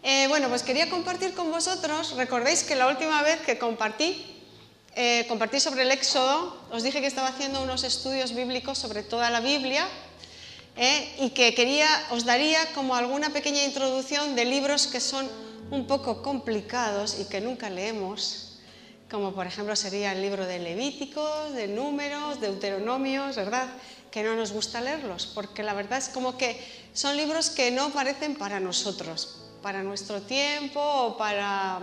Bueno, pues quería compartir con vosotros. Recordáis que la última vez que compartí sobre el Éxodo, os dije que estaba haciendo unos estudios bíblicos sobre toda la Biblia y que os daría como alguna pequeña introducción de libros que son un poco complicados y que nunca leemos, como por ejemplo sería el libro de Levíticos, de Números, Deuteronomios, ¿verdad? Que no nos gusta leerlos, porque la verdad es como que son libros que no parecen para nosotros, para nuestro tiempo o para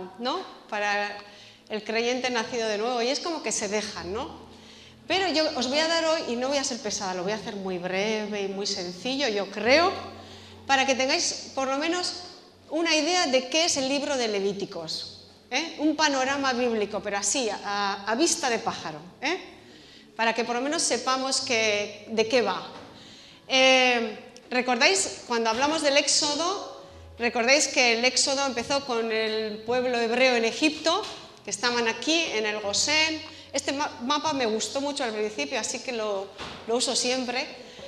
el creyente nacido de nuevo, y es como que se dejan, ¿no? Pero yo os voy a dar hoy, y no voy a ser pesada, lo voy a hacer muy breve y muy sencillo, yo creo, para que tengáis por lo menos una idea de qué es el libro de Levíticos, un panorama bíblico, pero así, a vista de pájaro, para que por lo menos sepamos de qué va. ¿Recordáis cuando hablamos del Éxodo? Recordáis que el Éxodo empezó con el pueblo hebreo en Egipto, que estaban aquí en el Gosén. Este mapa me gustó mucho al principio, así que lo uso siempre.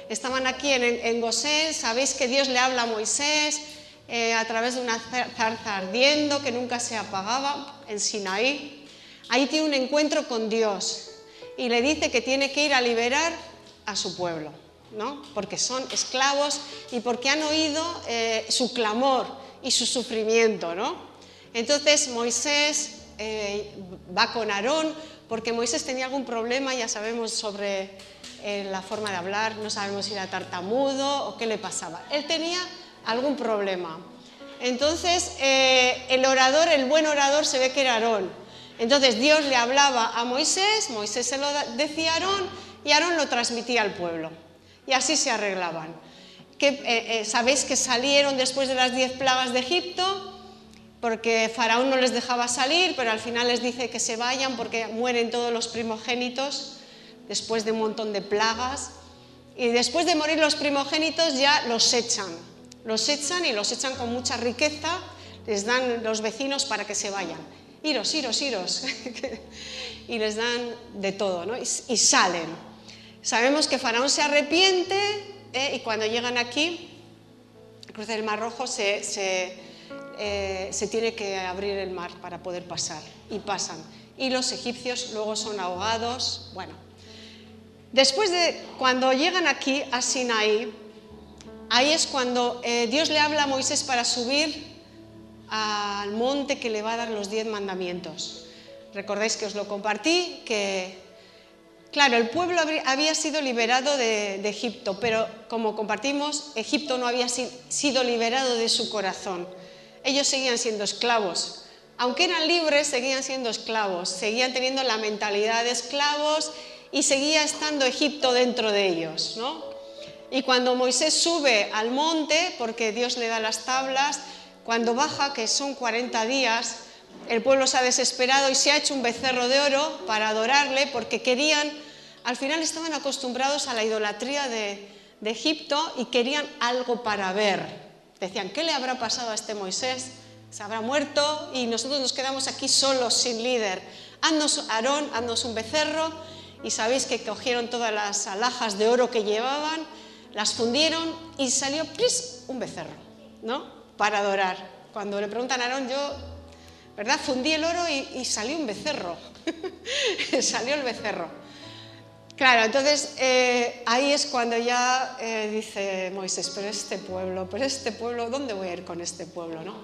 Estaban aquí en Gosén. Sabéis que Dios le habla a Moisés a través de una zarza ardiendo que nunca se apagaba en Sinaí. Ahí tiene un encuentro con Dios y le dice que tiene que ir a liberar a su pueblo, ¿no? Porque son esclavos y porque han oído su clamor y su sufrimiento, ¿no? Entonces Moisés va con Aarón, porque Moisés tenía algún problema, ya sabemos sobre la forma de hablar, no sabemos si era tartamudo o qué le pasaba. Él tenía algún problema. Entonces el buen orador se ve que era Aarón. Entonces Dios le hablaba a Moisés, Moisés se lo decía a Aarón y Aarón lo transmitía al pueblo. Y así se arreglaban. Sabéis que salieron después de las 10 plagas de Egipto, porque Faraón no les dejaba salir, pero al final les dice que se vayan porque mueren todos los primogénitos después de un montón de plagas. Y después de morir los primogénitos ya los echan y los echan con mucha riqueza, les dan los vecinos para que se vayan. Iros. Y les dan de todo, ¿no? Y salen. Sabemos que Faraón se arrepiente y cuando llegan aquí, cruza el Mar Rojo, se tiene que abrir el mar para poder pasar, y pasan. Y los egipcios luego son ahogados. Bueno, después de cuando llegan aquí a Sinaí, ahí es cuando Dios le habla a Moisés para subir al monte que le va a dar los 10 mandamientos. Recordáis que os lo compartí, que claro, el pueblo había sido liberado de Egipto, pero como compartimos, Egipto no había sido liberado de su corazón. Ellos seguían siendo esclavos. Aunque eran libres, seguían siendo esclavos, seguían teniendo la mentalidad de esclavos y seguía estando Egipto dentro de ellos, ¿no? Y cuando Moisés sube al monte, porque Dios le da las tablas, cuando baja, que son 40 días, el pueblo se ha desesperado y se ha hecho un becerro de oro para adorarle, porque al final estaban acostumbrados a la idolatría de Egipto y querían algo para ver. Decían, ¿qué le habrá pasado a este Moisés? Se habrá muerto y nosotros nos quedamos aquí solos, sin líder. Haznos, Aarón, haznos un becerro. Y sabéis que cogieron todas las alhajas de oro que llevaban, las fundieron y salió un becerro, ¿no? Para adorar. Cuando le preguntan a Aarón, yo, ¿verdad? Fundí el oro y salió un becerro. Salió el becerro. Claro, entonces ahí es cuando ya dice Moisés, pero este pueblo, ¿dónde voy a ir con este pueblo, no?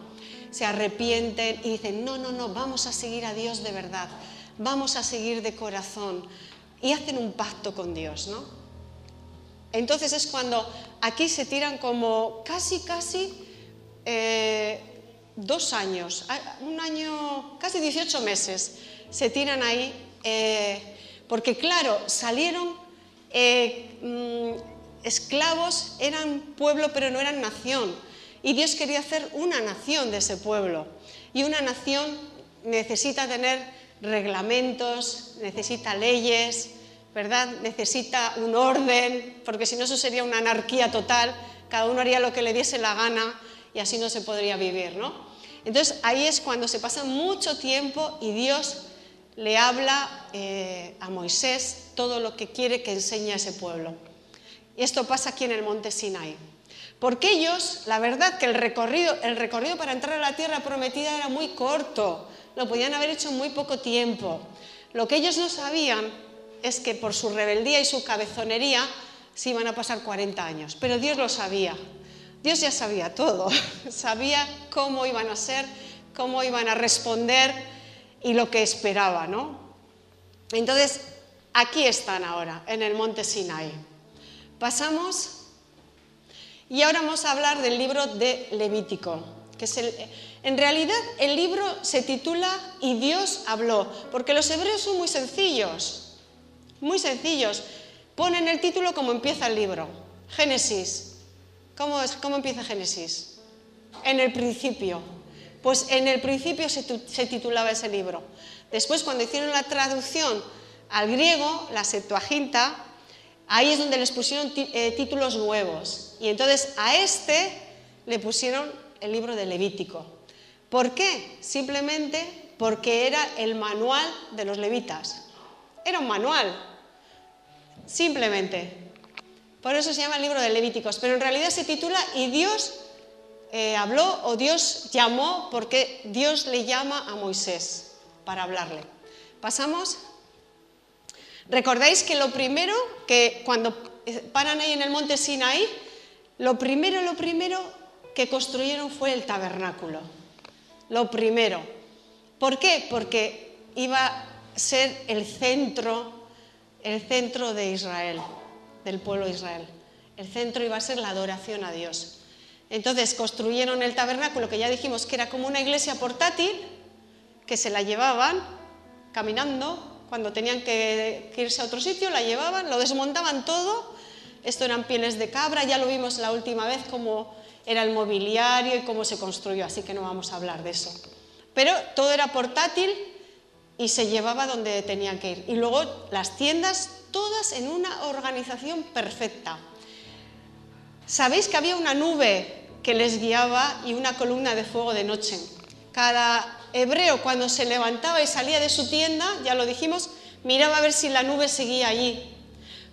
Se arrepienten y dicen, no, vamos a seguir a Dios de verdad, vamos a seguir de corazón, y hacen un pacto con Dios, ¿no? Entonces es cuando aquí se tiran como casi 2 años, un año, casi 18 meses, se tiran ahí, porque claro, salieron esclavos, eran pueblo pero no eran nación, y Dios quería hacer una nación de ese pueblo, y una nación necesita tener reglamentos, necesita leyes, ¿verdad? Necesita un orden, porque si no eso sería una anarquía total, cada uno haría lo que le diese la gana y así no se podría vivir, ¿no? Entonces ahí es cuando se pasa mucho tiempo y Dios le habla a Moisés todo lo que quiere que enseñe a ese pueblo. Y esto pasa aquí en el monte Sinaí. Porque ellos, la verdad que el recorrido para entrar a la tierra prometida era muy corto, lo podían haber hecho en muy poco tiempo. Lo que ellos no sabían es que por su rebeldía y su cabezonería se iban a pasar 40 años, pero Dios lo sabía. Dios ya sabía todo, sabía cómo iban a ser, cómo iban a responder y lo que esperaba, ¿no? Entonces, aquí están ahora, en el monte Sinaí. Pasamos y ahora vamos a hablar del libro de Levítico, que es en realidad el libro se titula Y Dios habló, porque los hebreos son muy sencillos, muy sencillos. Ponen el título como empieza el libro, Génesis. ¿Cómo empieza Génesis? En el principio. Pues en el principio se titulaba ese libro. Después, cuando hicieron la traducción al griego, la Septuaginta, ahí es donde les pusieron títulos nuevos. Y entonces a este le pusieron el libro de Levítico. ¿Por qué? Simplemente porque era el manual de los levitas. Era un manual, simplemente. Por eso se llama el libro de Levíticos, pero en realidad se titula Y Dios habló o Dios llamó, porque Dios le llama a Moisés para hablarle. Pasamos. ¿Recordáis que lo primero, que cuando paran ahí en el monte Sinaí, lo primero que construyeron fue el tabernáculo? Lo primero. ¿Por qué? Porque iba a ser el centro de Israel, del pueblo de Israel. El centro iba a ser la adoración a Dios. Entonces construyeron el tabernáculo, que ya dijimos que era como una iglesia portátil, que se la llevaban caminando, cuando tenían que irse a otro sitio, la llevaban, lo desmontaban todo. Esto eran pieles de cabra, ya lo vimos la última vez cómo era el mobiliario y cómo se construyó, así que no vamos a hablar de eso. Pero todo era portátil y se llevaba donde tenían que ir. Y luego las tiendas, todas en una organización perfecta. ¿Sabéis que había una nube que les guiaba y una columna de fuego de noche? Cada hebreo, cuando se levantaba y salía de su tienda, ya lo dijimos, miraba a ver si la nube seguía allí.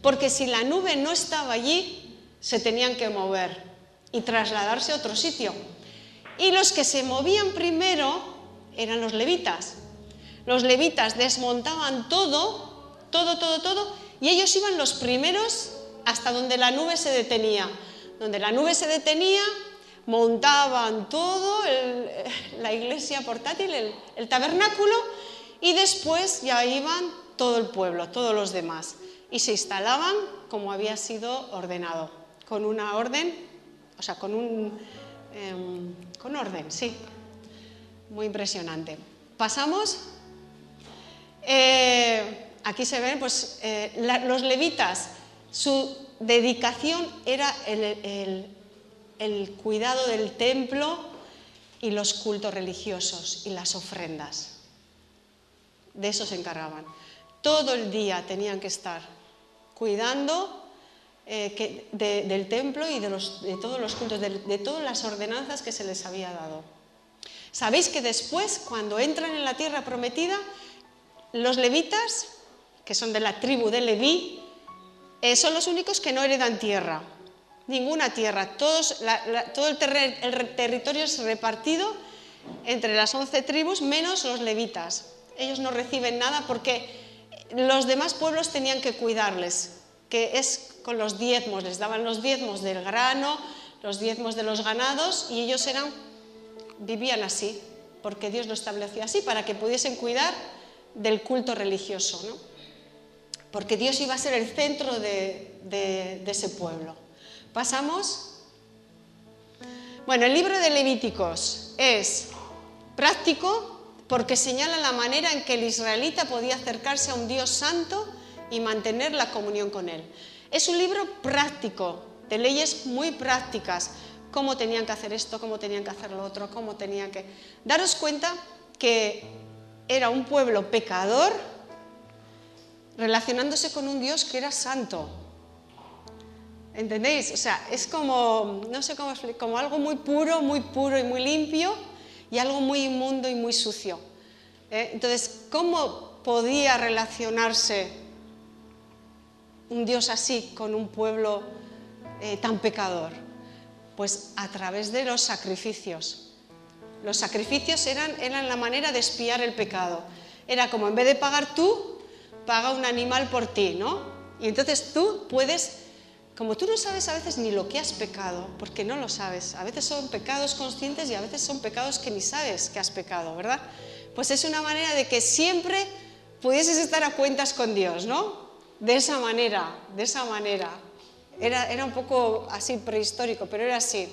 Porque si la nube no estaba allí, se tenían que mover y trasladarse a otro sitio. Y los que se movían primero eran los levitas. Los levitas desmontaban todo, y ellos iban los primeros hasta donde la nube se detenía. Donde la nube se detenía, montaban todo, la iglesia portátil, el tabernáculo, y después ya iban todo el pueblo, todos los demás, y se instalaban como había sido ordenado, con una orden, o sea, con orden, sí, muy impresionante. Pasamos. Aquí se ven, pues, los levitas, su dedicación era el cuidado del templo y los cultos religiosos y las ofrendas. De eso se encargaban. Todo el día tenían que estar cuidando del templo y de todos los cultos, de todas las ordenanzas que se les había dado. ¿Sabéis que después, cuando entran en la tierra prometida, los levitas, que son de la tribu de Leví, son los únicos que no heredan tierra? Ninguna tierra, todo el territorio es repartido entre las 11 tribus, menos los levitas. Ellos no reciben nada porque los demás pueblos tenían que cuidarles, que es con los diezmos, les daban los diezmos del grano, los diezmos de los ganados, y ellos vivían así, porque Dios lo estableció así, para que pudiesen cuidar del culto religioso, ¿no? Porque Dios iba a ser el centro de ese pueblo. Pasamos. Bueno, el libro de Levíticos es práctico porque señala la manera en que el israelita podía acercarse a un Dios santo y mantener la comunión con él. Es un libro práctico, de leyes muy prácticas, cómo tenían que hacer esto, cómo tenían que hacer lo otro, cómo tenían que... Daros cuenta que era un pueblo pecador relacionándose con un Dios que era santo. ¿Entendéis? O sea, es como, no sé cómo explicar, como algo muy puro y muy limpio, y algo muy inmundo y muy sucio. Entonces, ¿cómo podía relacionarse un Dios así con un pueblo tan pecador? Pues a través de los sacrificios. Los sacrificios eran la manera de expiar el pecado. Era como, en vez de pagar tú, paga un animal por ti, ¿no? Y entonces tú puedes, como tú no sabes a veces ni lo que has pecado, porque no lo sabes, a veces son pecados conscientes y a veces son pecados que ni sabes que has pecado, ¿verdad? Pues es una manera de que siempre pudieses estar a cuentas con Dios, ¿no? De esa manera, de esa manera. Era un poco así prehistórico, pero era así.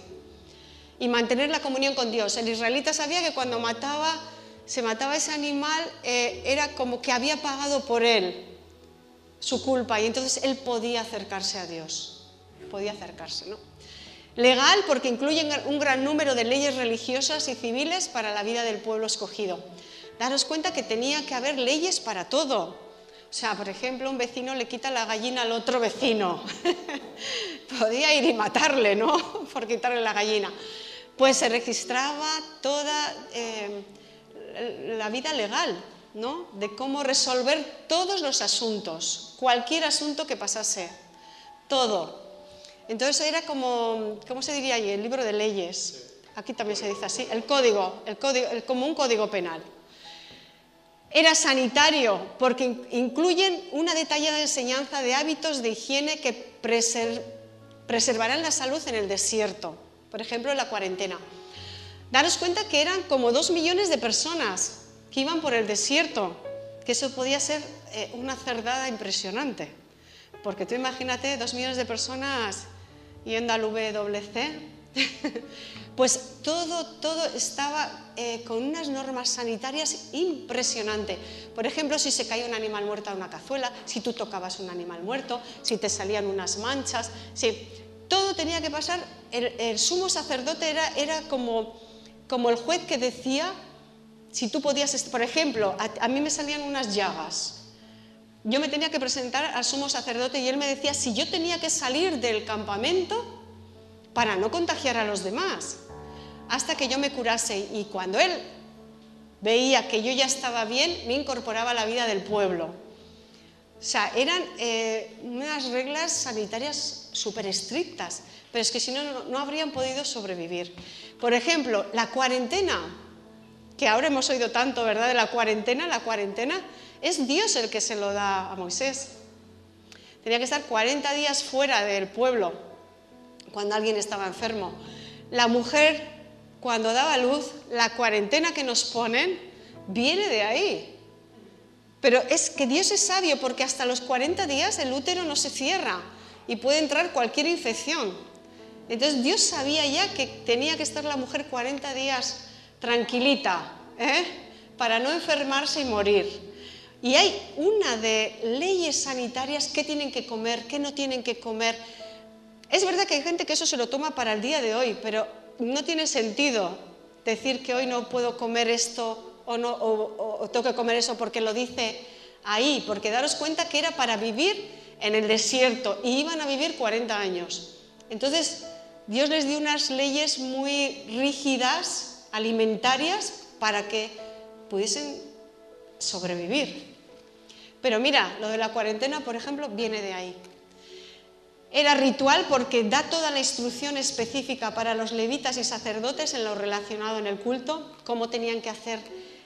Y mantener la comunión con Dios. El israelita sabía que cuando se mataba ese animal, era como que había pagado por él su culpa y entonces él podía acercarse a Dios. Podía acercarse, ¿no? Legal, porque incluye un gran número de leyes religiosas y civiles para la vida del pueblo escogido. Daros cuenta que tenía que haber leyes para todo. O sea, por ejemplo, un vecino le quita la gallina al otro vecino. Podía ir y matarle, ¿no? Por quitarle la gallina. Pues se registraba toda la vida legal, ¿no? De cómo resolver todos los asuntos, cualquier asunto que pasase, todo. Entonces era como, ¿cómo se diría allí? El libro de leyes. Aquí también se dice así, el código, como un código penal. Era sanitario, porque incluyen una detallada enseñanza de hábitos de higiene que preservarán la salud en el desierto. Por ejemplo, en la cuarentena. Daros cuenta que eran como 2 millones de personas que iban por el desierto, que eso podía ser una cerdada impresionante. Porque tú imagínate 2 millones de personas yendo al WC. Pues todo estaba con unas normas sanitarias impresionantes. Por ejemplo, si se caía un animal muerto a una cazuela, si tú tocabas un animal muerto, si te salían unas manchas, todo tenía que pasar. El sumo sacerdote era como el juez que decía si tú podías, por ejemplo, a mí me salían unas llagas. Yo me tenía que presentar al sumo sacerdote y él me decía si yo tenía que salir del campamento para no contagiar a los demás, hasta que yo me curase. Y cuando él veía que yo ya estaba bien, me incorporaba a la vida del pueblo. O sea, eran unas reglas sanitarias súper estrictas, pero es que si no habrían podido sobrevivir. Por ejemplo, la cuarentena, que ahora hemos oído tanto, ¿verdad?, de la cuarentena es Dios el que se lo da a Moisés. Tenía que estar 40 días fuera del pueblo cuando alguien estaba enfermo. La mujer, cuando daba luz, la cuarentena que nos ponen viene de ahí. Pero es que Dios es sabio, porque hasta los 40 días el útero no se cierra y puede entrar cualquier infección. Entonces Dios sabía ya que tenía que estar la mujer 40 días tranquilita, para no enfermarse y morir. Y hay una de leyes sanitarias, qué tienen que comer, qué no tienen que comer. Es verdad que hay gente que eso se lo toma para el día de hoy, pero no tiene sentido decir que hoy no puedo comer esto o tengo que comer eso porque lo dice ahí, porque daros cuenta que era para vivir en el desierto y iban a vivir 40 años. Entonces Dios les dio unas leyes muy rígidas, alimentarias, para que pudiesen sobrevivir. Pero mira, lo de la cuarentena, por ejemplo, viene de ahí. Era ritual porque da toda la instrucción específica para los levitas y sacerdotes en lo relacionado en el culto, cómo tenían que hacer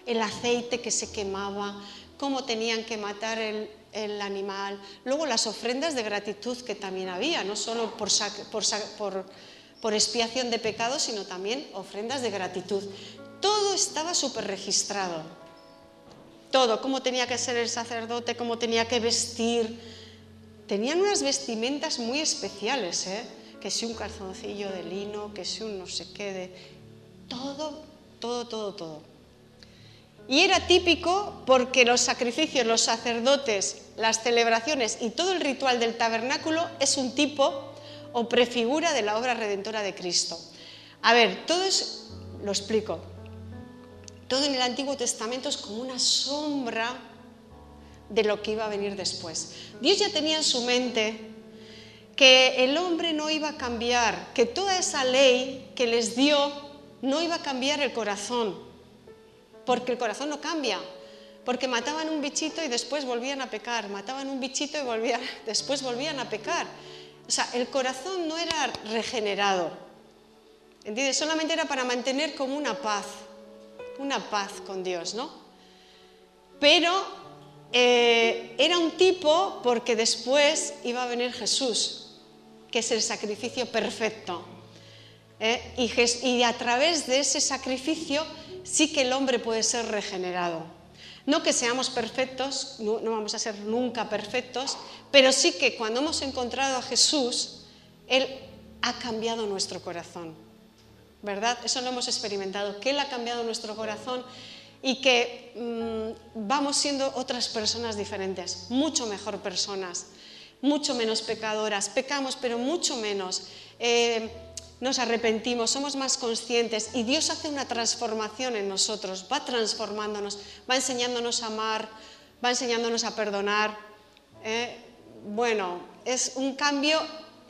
el aceite que se quemaba, cómo tenían que matar el animal. Luego las ofrendas de gratitud que también había, no solo por expiación de pecados, sino también ofrendas de gratitud. Todo estaba súper registrado. Todo, cómo tenía que ser el sacerdote, cómo tenía que vestir. Tenían unas vestimentas muy especiales, que si un calzoncillo de lino, que si un no sé qué, todo. Y era típico porque los sacrificios, los sacerdotes, las celebraciones y todo el ritual del tabernáculo es un tipo o prefigura de la obra redentora de Cristo. A ver, lo explico. Todo en el Antiguo Testamento es como una sombra de lo que iba a venir después. Dios ya tenía en su mente que el hombre no iba a cambiar, que toda esa ley que les dio no iba a cambiar el corazón, porque el corazón no cambia, porque mataban un bichito y después volvían a pecar, mataban un bichito y después volvían a pecar. O sea, el corazón no era regenerado. ¿Entiendes? Solamente era para mantener como una paz con Dios, ¿no? Pero era un tipo porque después iba a venir Jesús, que es el sacrificio perfecto. Y a través de ese sacrificio sí que el hombre puede ser regenerado. No que seamos perfectos, no vamos a ser nunca perfectos, pero sí que cuando hemos encontrado a Jesús, Él ha cambiado nuestro corazón, ¿verdad? Eso lo hemos experimentado, que Él ha cambiado nuestro corazón y que vamos siendo otras personas diferentes, mucho mejor personas, mucho menos pecadoras, pecamos pero mucho menos, nos arrepentimos, somos más conscientes y Dios hace una transformación en nosotros, va transformándonos, va enseñándonos a amar, va enseñándonos a perdonar. Bueno, es un cambio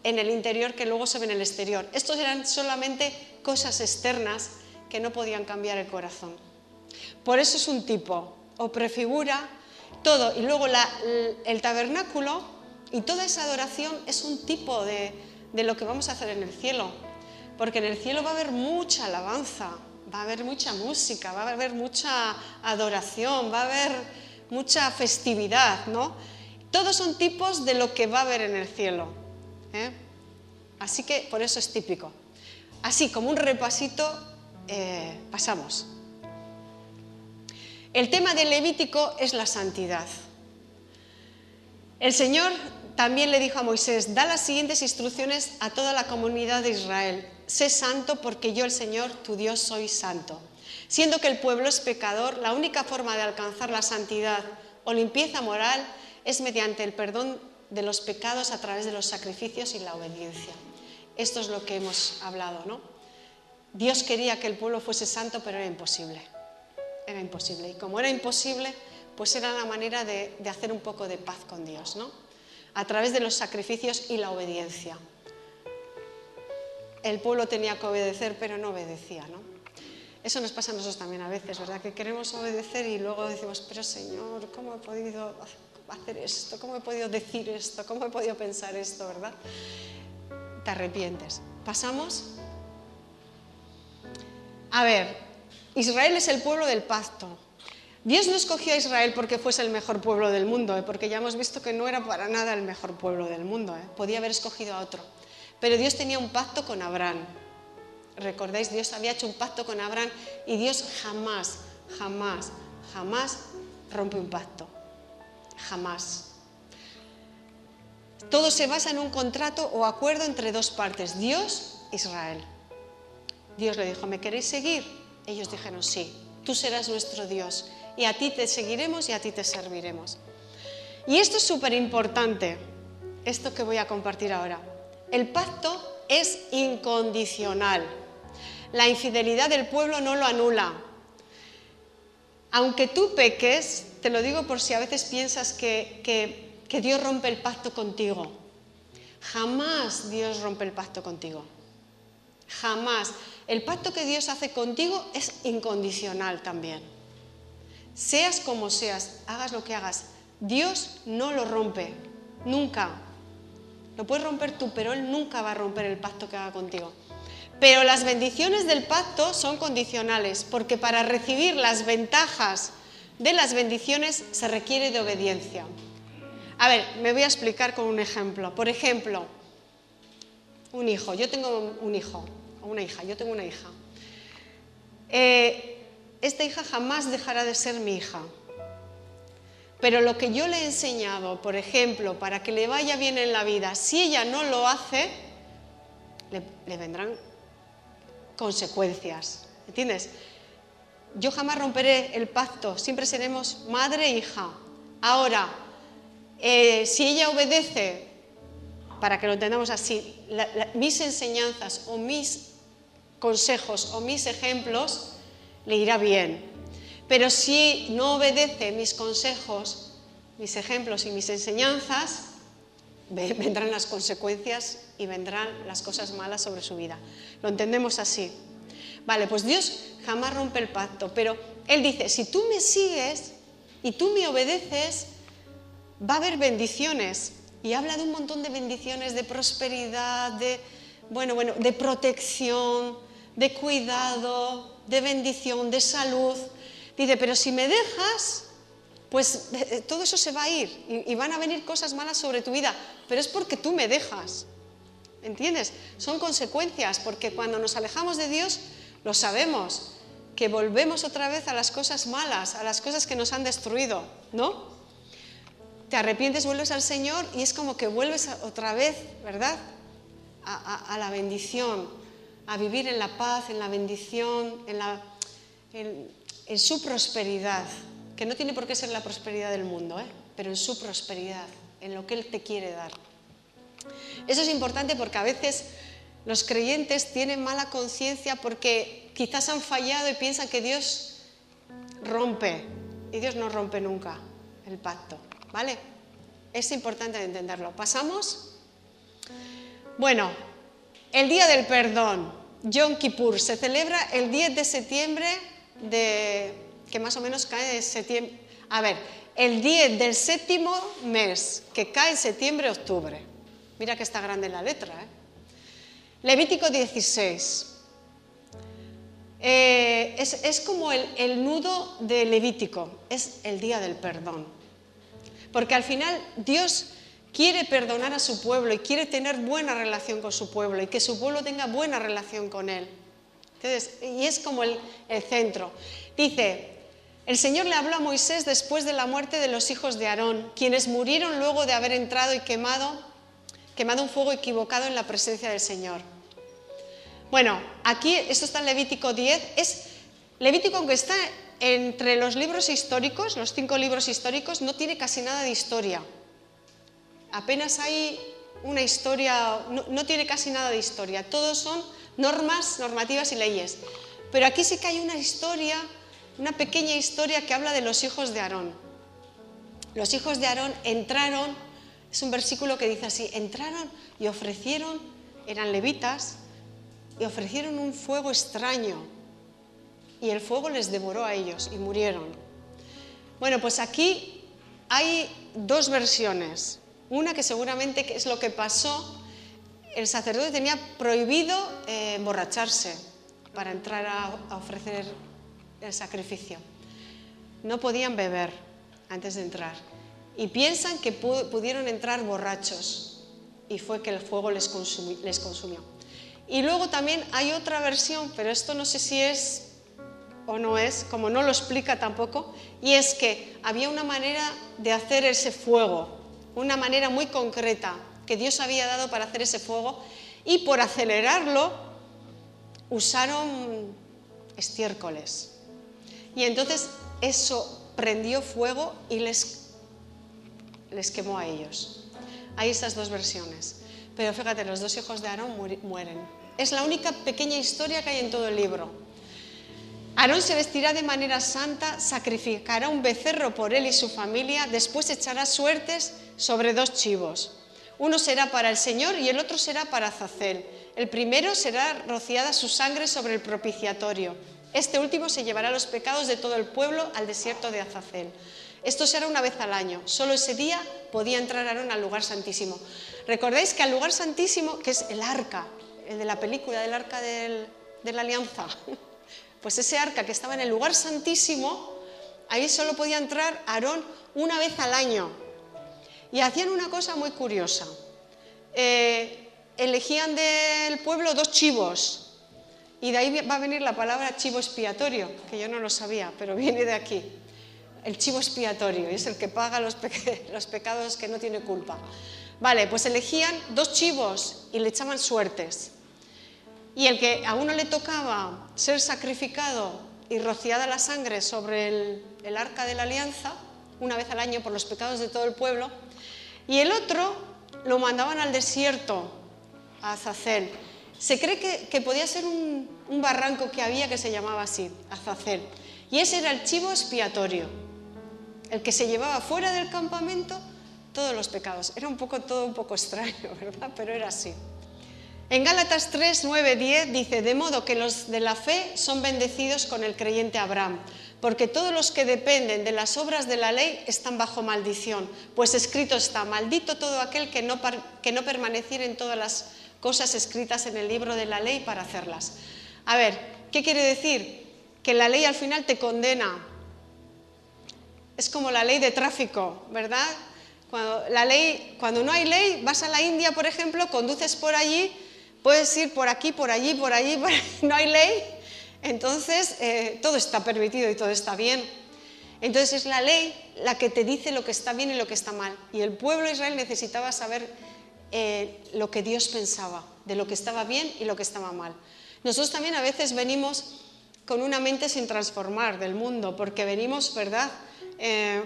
en el interior que luego se ve en el exterior. Estos eran solamente cosas externas que no podían cambiar el corazón. Por eso es un tipo, o prefigura todo. Y luego el tabernáculo y toda esa adoración es un tipo de lo que vamos a hacer en el cielo. Porque en el cielo va a haber mucha alabanza, va a haber mucha música, va a haber mucha adoración, va a haber mucha festividad, ¿no? Todos son tipos de lo que va a haber en el cielo. Así que por eso es típico. Así como un repasito, pasamos. El tema del Levítico es la santidad. El Señor también le dijo a Moisés: da las siguientes instrucciones a toda la comunidad de Israel. Sé santo porque yo, el Señor, tu Dios, soy santo. Siendo que el pueblo es pecador, la única forma de alcanzar la santidad o limpieza moral es mediante el perdón de los pecados a través de los sacrificios y la obediencia. Esto es lo que hemos hablado, ¿no? Dios quería que el pueblo fuese santo, pero era imposible. Era imposible. Y como era imposible, pues era la manera de hacer un poco de paz con Dios, ¿no? A través de los sacrificios y la obediencia. El pueblo tenía que obedecer, pero no obedecía, ¿no? Eso nos pasa a nosotros también a veces, ¿verdad? Que queremos obedecer y luego decimos: pero Señor, ¿cómo he podido hacer esto? ¿Cómo he podido decir esto? ¿Cómo he podido pensar esto? ¿Verdad? Te arrepientes. ¿Pasamos? A ver, Israel es el pueblo del pacto. Dios no escogió a Israel porque fuese el mejor pueblo del mundo, porque ya hemos visto que no era para nada el mejor pueblo del mundo, podía haber escogido a otro. Pero Dios tenía un pacto con Abraham. ¿Recordáis? Dios había hecho un pacto con Abraham y Dios jamás rompe un pacto. Jamás. Todo se basa en un contrato o acuerdo entre dos partes, Dios e Israel. Dios le dijo: ¿me queréis seguir? Ellos dijeron: sí, tú serás nuestro Dios y a ti te seguiremos y a ti te serviremos. Y esto es súper importante, esto que voy a compartir ahora. El pacto es incondicional. La infidelidad del pueblo no lo anula. Aunque tú peques, te lo digo por si a veces piensas que Dios rompe el pacto contigo. Jamás Dios rompe el pacto contigo. Jamás. El pacto que Dios hace contigo es incondicional también. Seas como seas, hagas lo que hagas, Dios no lo rompe, nunca. Lo puedes romper tú, pero Él nunca va a romper el pacto que haga contigo. Pero las bendiciones del pacto son condicionales, porque para recibir las ventajas de las bendiciones se requiere de obediencia. A ver, me voy a explicar con un ejemplo. Por ejemplo, un hijo. Yo tengo un hijo, o una hija. Yo tengo una hija. Esta hija jamás dejará de ser mi hija. Pero lo que yo le he enseñado, por ejemplo, para que le vaya bien en la vida, si ella no lo hace, le vendrán consecuencias. ¿Entiendes? Yo jamás romperé el pacto, siempre seremos madre e hija. Ahora, si ella obedece, para que lo entendamos así, mis enseñanzas o mis consejos o mis ejemplos, le irá bien. Pero si no obedece mis consejos, mis ejemplos y mis enseñanzas, vendrán las consecuencias y vendrán las cosas malas sobre su vida. Lo entendemos así. Vale, pues Dios jamás rompe el pacto, pero Él dice: si tú me sigues y tú me obedeces, va a haber bendiciones. Y habla de un montón de bendiciones, de prosperidad, de protección, de cuidado, de bendición, de salud. Dice, pero si me dejas, pues todo eso se va a ir y van a venir cosas malas sobre tu vida, pero es porque tú me dejas. ¿Entiendes? Son consecuencias, porque cuando nos alejamos de Dios, lo sabemos, que volvemos otra vez a las cosas malas, a las cosas que nos han destruido, ¿no? Te arrepientes, vuelves al Señor y es como que vuelves otra vez, ¿verdad? A la bendición, a vivir en la paz, en la bendición, en su prosperidad, que no tiene por qué ser la prosperidad del mundo, pero en su prosperidad, en lo que Él te quiere dar. Eso es importante porque a veces los creyentes tienen mala conciencia porque quizás han fallado y piensan que Dios rompe, y Dios no rompe nunca el pacto, ¿vale? Es importante entenderlo. ¿Pasamos? Bueno, el Día del Perdón, Yom Kippur, se celebra el 10 de septiembre que más o menos cae en septiembre. A ver, el 10 del séptimo mes, que cae en septiembre-octubre. Mira que está grande la letra, Levítico 16. Es como el nudo de Levítico, es el Día del Perdón. Porque al final Dios quiere perdonar a su pueblo y quiere tener buena relación con su pueblo y que su pueblo tenga buena relación con Él. Entonces, y es como el centro. Dice, el Señor le habló a Moisés después de la muerte de los hijos de Aarón, quienes murieron luego de haber entrado y quemado un fuego equivocado en la presencia del Señor. Bueno, aquí, esto está en Levítico 10, Levítico, aunque está entre los libros históricos, los 5 libros históricos, no tiene casi nada de historia. Apenas hay una historia, no tiene casi nada de historia, todos son normativas y leyes. Pero aquí sí que hay una historia, una pequeña historia que habla de los hijos de Aarón. Los hijos de Aarón entraron, es un versículo que dice así, entraron y ofrecieron, eran levitas, y ofrecieron un fuego extraño, y el fuego les devoró a ellos y murieron. Bueno, pues aquí hay 2 versiones. Una que seguramente es lo que pasó, el sacerdote tenía prohibido emborracharse para entrar a ofrecer el sacrificio. No podían beber antes de entrar. Y piensan que pudieron entrar borrachos y fue que el fuego les consumió. Y luego también hay otra versión, pero esto no sé si es o no es, como no lo explica tampoco, y es que había una manera de hacer ese fuego, una manera muy concreta que Dios había dado para hacer ese fuego, y por acelerarlo usaron estiércoles. Y entonces eso prendió fuego y les quemó a ellos. Hay estas 2 versiones. Pero fíjate, los 2 hijos de Aarón mueren. Es la única pequeña historia que hay en todo el libro. Aarón se vestirá de manera santa, sacrificará un becerro por él y su familia, después echará suertes sobre 2 chivos. Uno será para el Señor y el otro será para Azazel. El primero será rociada su sangre sobre el propiciatorio. Este último se llevará los pecados de todo el pueblo al desierto de Azazel. Esto se hará una vez al año. Solo ese día podía entrar Aarón al lugar santísimo. ¿Recordáis que al lugar santísimo, que es el arca, el de la película del arca de la alianza? Pues ese arca que estaba en el lugar santísimo, ahí solo podía entrar Aarón una vez al año. Y hacían una cosa muy curiosa. Elegían del pueblo 2 chivos. Y de ahí va a venir la palabra chivo expiatorio, que yo no lo sabía, pero viene de aquí. El chivo expiatorio, y es el que paga los pecados que no tiene culpa. Vale, pues elegían 2 chivos y le echaban suertes. Y el que a uno le tocaba ser sacrificado y rociada la sangre sobre el arca de la alianza, una vez al año por los pecados de todo el pueblo, y el otro lo mandaban al desierto, a Azazel. Se cree que podía ser un barranco que había que se llamaba así, Azazel. Y ese era el chivo expiatorio, el que se llevaba fuera del campamento todos los pecados. Era todo un poco extraño, ¿verdad? Pero era así. En Gálatas 3, 9, 10 dice, de modo que los de la fe son bendecidos con el creyente Abraham, porque todos los que dependen de las obras de la ley están bajo maldición, pues escrito está, maldito todo aquel que no permaneciera en todas las cosas escritas en el libro de la ley para hacerlas. A ver, ¿qué quiere decir? Que la ley al final te condena. Es como la ley de tráfico, ¿verdad? Cuando no hay ley, vas a la India, por ejemplo, conduces por allí, puedes ir por aquí, por allí, por allí, no hay ley, entonces todo está permitido y todo está bien. Entonces es la ley la que te dice lo que está bien y lo que está mal. Y el pueblo de Israel necesitaba saber lo que Dios pensaba, de lo que estaba bien y lo que estaba mal. Nosotros también a veces venimos con una mente sin transformar del mundo, porque venimos, ¿verdad?,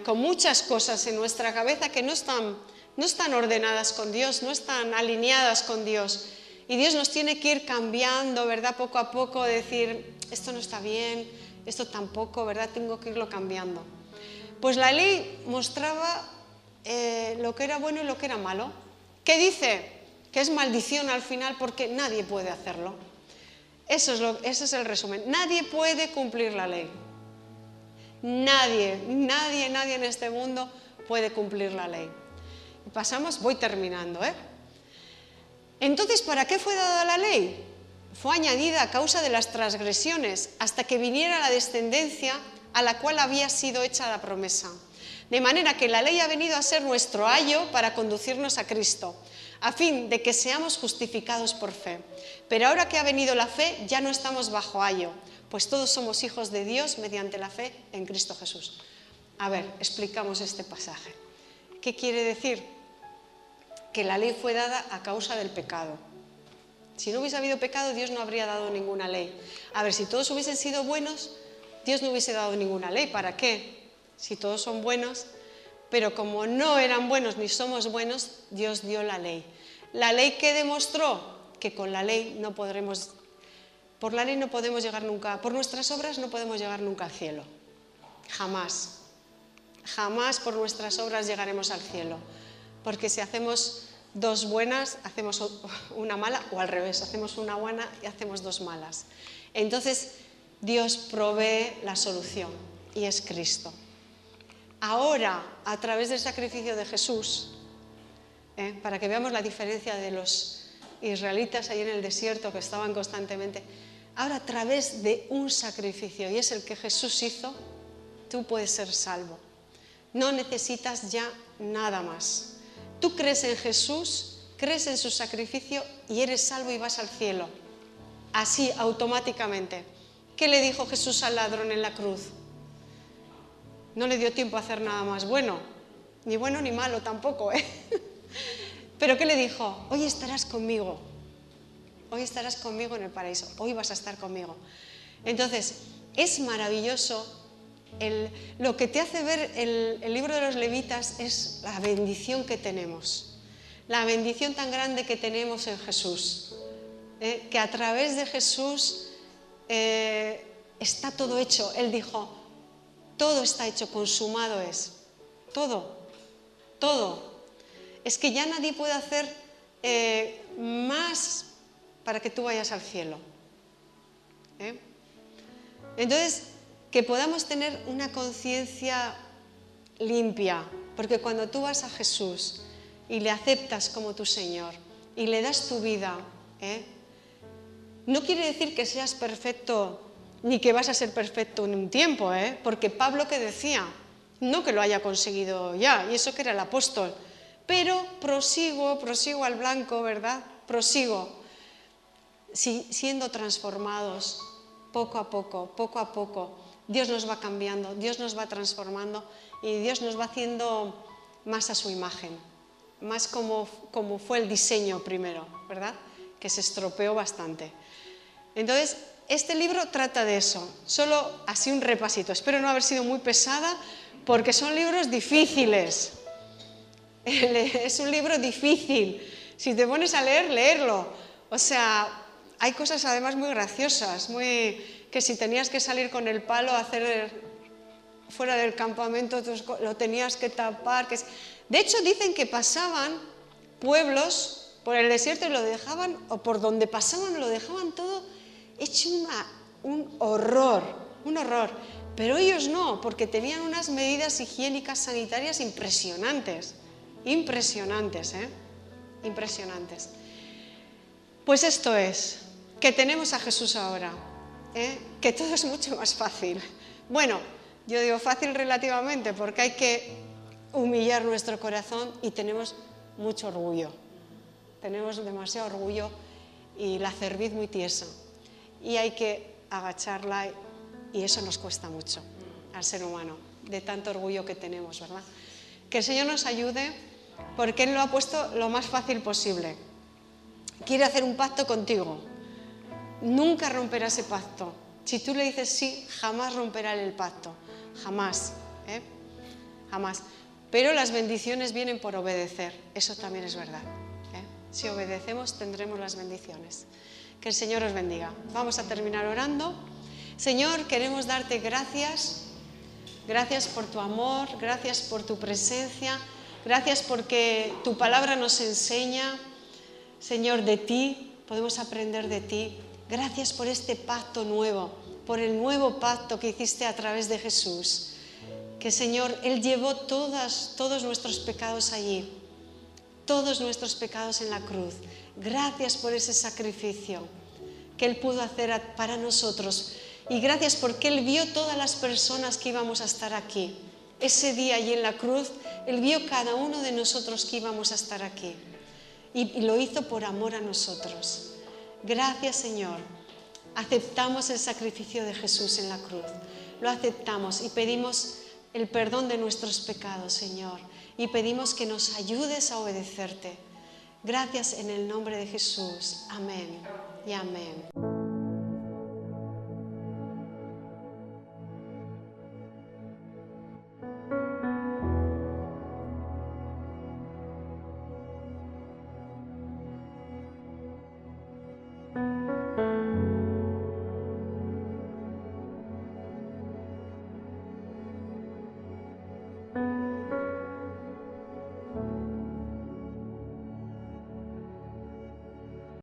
con muchas cosas en nuestra cabeza que no están ordenadas con Dios, no están alineadas con Dios. Y Dios nos tiene que ir cambiando, ¿verdad?, poco a poco, decir, esto no está bien, esto tampoco, ¿verdad?, tengo que irlo cambiando. Pues la ley mostraba lo que era bueno y lo que era malo. ¿Qué dice? Que es maldición al final porque nadie puede hacerlo. Ese es el resumen. Nadie puede cumplir la ley. Nadie en este mundo puede cumplir la ley. Voy terminando, Entonces, ¿para qué fue dada la ley? Fue añadida a causa de las transgresiones, hasta que viniera la descendencia a la cual había sido hecha la promesa. De manera que la ley ha venido a ser nuestro ayo para conducirnos a Cristo, a fin de que seamos justificados por fe. Pero ahora que ha venido la fe, ya no estamos bajo ayo, pues todos somos hijos de Dios mediante la fe en Cristo Jesús. A ver, explicamos este pasaje. ¿Qué quiere decir? Que la ley fue dada a causa del pecado. Si no hubiese habido pecado, Dios no habría dado ninguna ley. A ver, si todos hubiesen sido buenos, Dios no hubiese dado ninguna ley. ¿Para qué? Si todos son buenos, pero como no eran buenos ni somos buenos, Dios dio la ley. La ley que demostró que con la ley no podremos... Por la ley no podemos llegar nunca, por nuestras obras no podemos llegar nunca al cielo. Jamás. Jamás por nuestras obras llegaremos al cielo. Porque si hacemos dos buenas, hacemos una mala, o al revés, hacemos una buena y hacemos dos malas. Entonces, Dios provee la solución, y es Cristo. Ahora, a través del sacrificio de Jesús, para que veamos la diferencia de los israelitas ahí en el desierto que estaban constantemente, ahora a través de un sacrificio, y es el que Jesús hizo, tú puedes ser salvo. No necesitas ya nada más. Tú crees en Jesús, crees en su sacrificio y eres salvo y vas al cielo. Así, automáticamente. ¿Qué le dijo Jesús al ladrón en la cruz? No le dio tiempo a hacer nada más bueno ni malo tampoco, Pero ¿qué le dijo? Hoy estarás conmigo. Hoy estarás conmigo en el paraíso. Hoy vas a estar conmigo. Entonces, es maravilloso. Lo que te hace ver el libro de los levitas es la bendición que tenemos. La bendición tan grande que tenemos en Jesús. Que a través de Jesús está todo hecho. Él dijo, todo está hecho, consumado es. Todo. Es que ya nadie puede hacer más para que tú vayas al cielo. Entonces, que podamos tener una conciencia limpia, porque cuando tú vas a Jesús y le aceptas como tu Señor y le das tu vida, no quiere decir que seas perfecto ni que vas a ser perfecto en un tiempo, porque Pablo, que decía, no que lo haya conseguido ya, y eso que era el apóstol, pero prosigo al blanco, ¿verdad? Prosigo, siendo transformados poco a poco. Dios nos va cambiando, Dios nos va transformando y Dios nos va haciendo más a su imagen, más como fue el diseño primero, ¿verdad? Que se estropeó bastante. Entonces, este libro trata de eso, solo así un repasito. Espero no haber sido muy pesada porque son libros difíciles. Es un libro difícil. Si te pones a leerlo. O sea, hay cosas además muy graciosas, que si tenías que salir con el palo a hacer fuera del campamento, lo tenías que tapar. De hecho, dicen que pasaban pueblos por el desierto y lo dejaban, o por donde pasaban lo dejaban todo hecho un horror. Pero ellos no, porque tenían unas medidas higiénicas sanitarias impresionantes. Impresionantes. Pues esto es, que tenemos a Jesús ahora. que todo es mucho más fácil. Bueno, yo digo fácil relativamente porque hay que humillar nuestro corazón y tenemos mucho orgullo. Tenemos demasiado orgullo y la cerviz muy tiesa. Y hay que agacharla y eso nos cuesta mucho al ser humano, de tanto orgullo que tenemos, ¿verdad? Que el Señor nos ayude porque Él lo ha puesto lo más fácil posible. Quiere hacer un pacto contigo. Nunca romperá ese pacto. Si tú le dices sí, jamás romperá el pacto. Jamás. Jamás. Pero las bendiciones vienen por obedecer. Eso también es verdad. Si obedecemos, tendremos las bendiciones. Que el Señor os bendiga. Vamos a terminar orando. Señor, queremos darte gracias. Gracias por tu amor, gracias por tu presencia. Gracias porque tu palabra nos enseña, Señor, de ti. Podemos aprender de ti. Gracias por este pacto nuevo, por el nuevo pacto que hiciste a través de Jesús. Que, Señor, Él llevó todos nuestros pecados allí, todos nuestros pecados en la cruz. Gracias por ese sacrificio que Él pudo hacer para nosotros. Y gracias porque Él vio todas las personas que íbamos a estar aquí. Ese día allí en la cruz, Él vio cada uno de nosotros que íbamos a estar aquí. Y lo hizo por amor a nosotros. Gracias, Señor. Aceptamos el sacrificio de Jesús en la cruz. Lo aceptamos y pedimos el perdón de nuestros pecados, Señor. Y pedimos que nos ayudes a obedecerte. Gracias en el nombre de Jesús. Amén y amén.